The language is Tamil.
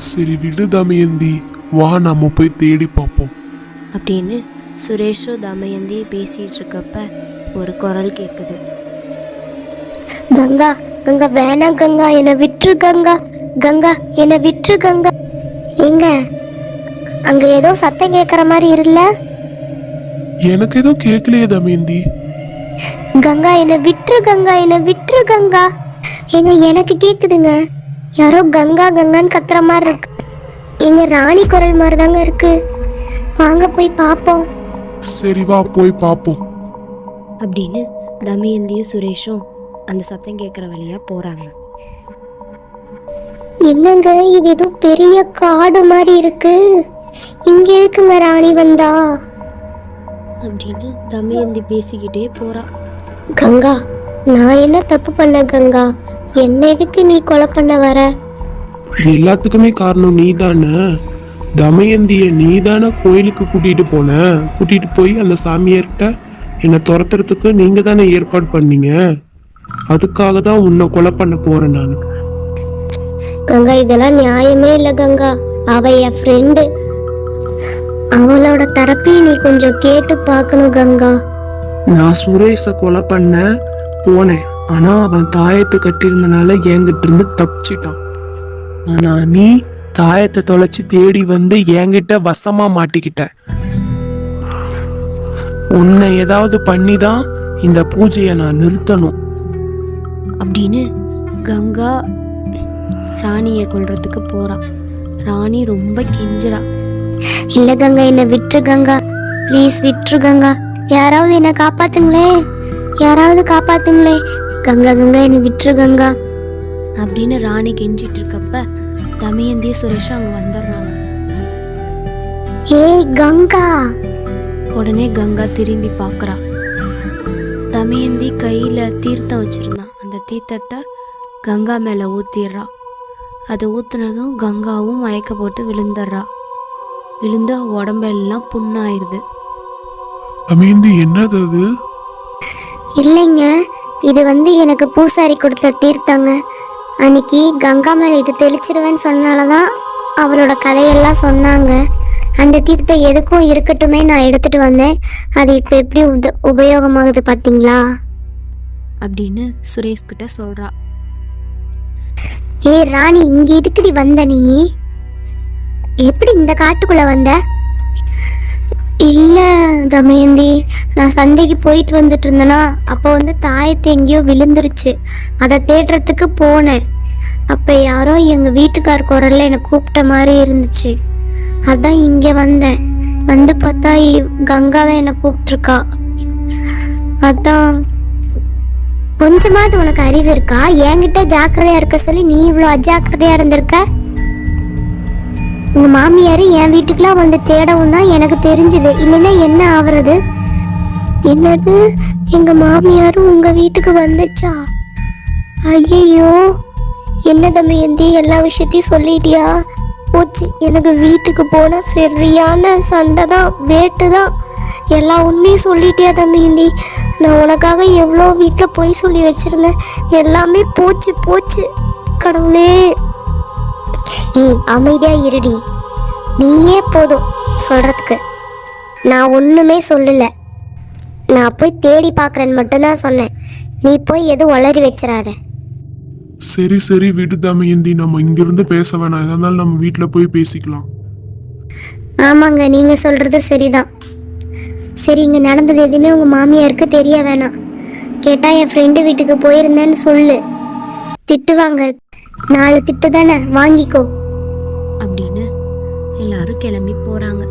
சரி விடு தமயந்தி, வா நம்ம போய் தேடி பார்ப்போம் அப்படின்னு சுரேஷும் தமயந்தி பேசிட்டு இருக்கப்ப ஒரு குரல் கேட்குது. கங்கா கங்கா வேணாம் கங்கா, என்னை விட்டுரு கங்கா, கங்கா என்னை விட்டுரு கங்கா. எங்க அங்க ஏதோ சத்தம் கேட்குற மாதிரி இருல. எனக்கு எதுவும் கேட்கலையே தமயந்தி. கங்கா என்னை விட்டுரு கங்கா, என்னை விட்டுரு கங்கா. எங்க எனக்கு கேக்குதுங்க, யாரோ கங்கா கங்கான்னு கத்துற மாதிரி இருக்கு. எங்க ராணி குரல் மாதிரி தாங்க இருக்கு. வாங்க போய் பார்ப்போம். சரி வா போய் பார்ப்போம் அப்படின்னு தமயந்தியும் சுரேஷும் அந்த சத்தம் கேட்குற வழியா போறாங்க. என்னங்க இது ஏதோ பெரிய காடு மாதிரி இருக்கு, இங்க இருக்குங்க ராணி வந்தா அப்படின்னு தமயந்தி பேசிக்கிட்டே போறா. கங்கா நான் என்ன தப்பு பண்ண கங்கா, என்ன எதுக்கு நீ கொலை பண்ண வர? எல்லாத்துக்குமே காரணம் நீ தானே. தமயந்திய நீ தானே கோயிலுக்கு கூட்டிட்டு போய் அந்த சாமியார்கிட்ட என்னை துரத்துறதுக்கு நீங்க தானே ஏற்பாடு பண்ணீங்க. அதுக்காக தான் உன்னை கொலை பண்ண போறேன் நான். கங்கா இதெல்லாம் நியாயமே இல்லை கங்கா, அவ என் ஃப்ரெண்டு, அவளோட தரப்பையும் நீ கொஞ்சம் கேட்டு பார்க்கணும் கங்கா. நான் சுரேஷை கொலை பண்ண போனேன், ஆனா அவன் தாயத்தை கட்டியிருந்தனால என்கிட்ட இருந்து தப்பிச்சிட்டான். ஆனா நீ தாயத்தை தொலைச்சி தேடி வந்து என்கிட்ட வசமா மாட்டிக்கிட்ட. உன்னை ஏதாவது பண்ணி தான் இந்த பூஜையை நான் நிறுத்தணும் அப்படின்னு கங்கா ராணியை கொல்றதுக்கு போறா. ராணி ரொம்ப கெஞ்சுறா. இல்ல கங்கா என்னை விட்டுரு கங்கா, ப்ளீஸ் விட்டுரு கங்கா, யாராவது என்னை காப்பாத்துங்களே, யாராவது காப்பாத்துங்களே கங்கா, கங்கா என்னை விட்டுரு கங்கா அப்படின்னு ராணி கெஞ்சிட்டு இருக்கப்ப தமயந்தி சுரேஷும் அங்க வந்துடுறாங்க. ஏய் கங்கா. உடனே கங்கா திரும்பி பார்க்கறா. தமயந்தி கையில தீர்த்தம் வச்சிருந்தான். அந்த தீர்த்தத்தை கங்கா மேல ஊத்திடுறா. அதை ஊத்துனதும் கங்காவும் மயக்க போட்டு விழுந்துடுறா. விழுந்து உடம்பெல்லாம் புண்ணாயிருது. தமயந்தி என்னது அது? இல்லைங்க, இது எனக்கு பூசாரி கொடுத்த தீர்த்தங்க. அன்னைக்கு கங்கா மேல இது தெளிச்சிருவேன்னு சொன்னாலதான் அவளோட கதையெல்லாம் சொன்னாங்க. அந்த தீர்த்தம் எதுக்கும் இருக்கட்டுமே நான் எடுத்துட்டு வந்தேன். அது இப்ப எப்படி உபயோகமாகுது பாத்தீங்களா அப்படின்னு சுரேஷ் கிட்ட சொல்றா. ஏய் ராணி, இங்க இதுக்குடி வந்த நீ? எப்படி இந்த காட்டுக்குள்ள வந்த? இல்ல தமயந்தி, நான் சந்தைக்கு போயிட்டு வந்துட்டு இருந்தேனா, அப்போ தாயத்தை எங்கேயோ விழுந்துருச்சு, அதை தேடுறதுக்கு போனேன். அப்ப யாரோ எங்க வீட்டுக்கார் குரல்ல என்னை கூப்பிட்ட மாதிரி இருந்துச்சு, அதான் இங்க வந்தேன். வந்து பார்த்தா கங்காவை என்னை கூப்பிட்டுருக்கா. அதான். கொஞ்சமாவது உனக்கு அறிவு இருக்கா? என்கிட்ட ஜாக்கிரதையா இருக்க சொல்லி நீ இவ்வளவு அஜாக்கிரதையா இருந்திருக்க. உங்க மாமியாரு என் வீட்டுக்குலாம் வந்து தேடவும் தான் எனக்கு தெரிஞ்சது, இல்லைன்னா என்ன ஆவறது? என்னது, எங்க மாமியாரும் உங்க வீட்டுக்கு வந்துச்சா? ஐயோ, என்ன தமயந்தி எல்லா விஷயத்தையும் சொல்லிட்டியா? போச்சு, எனக்கு வீட்டுக்கு போனா சரியான சண்டை தான், வேட்டு தான். எல்லா உண்மையும் சொல்லிட்டியா தமயந்தி? நான் உனக்காக எவ்வளோ வீட்டில் போய் சொல்லி வச்சிருந்தேன், எல்லாமே போச்சு போச்சு. கடவுளே. அமைதியா இருடி, நீயே போதும் சொல்றதுக்கு. நான் ஒண்ணுமே சொல்லல, நான் போய் தேடி பார்க்கறேன்னு மட்டும்தான் சொன்னேன். நீ போய் எதுவும் வளரி வச்சிடாத. சரி சரி விடு தமயந்தி, நம்ம இங்கிருந்து பேச வேணாம், எதனாலும் நம்ம வீட்டில் போய் பேசிக்கலாம். ஆமாங்க, நீங்க சொல்றது சரிதான். சரி, இங்க நடந்தது எதுவுமே உங்க மாமியாருக்கு தெரிய வேணாம். கேட்டா என் ஃப்ரெண்டு வீட்டுக்கு போயிருந்தேன்னு சொல்லு, திட்டுவாங்க. 4 திட்டு தானே, வாங்கிக்கோ அப்படின்னு எல்லாரும் கிளம்பி போறாங்க.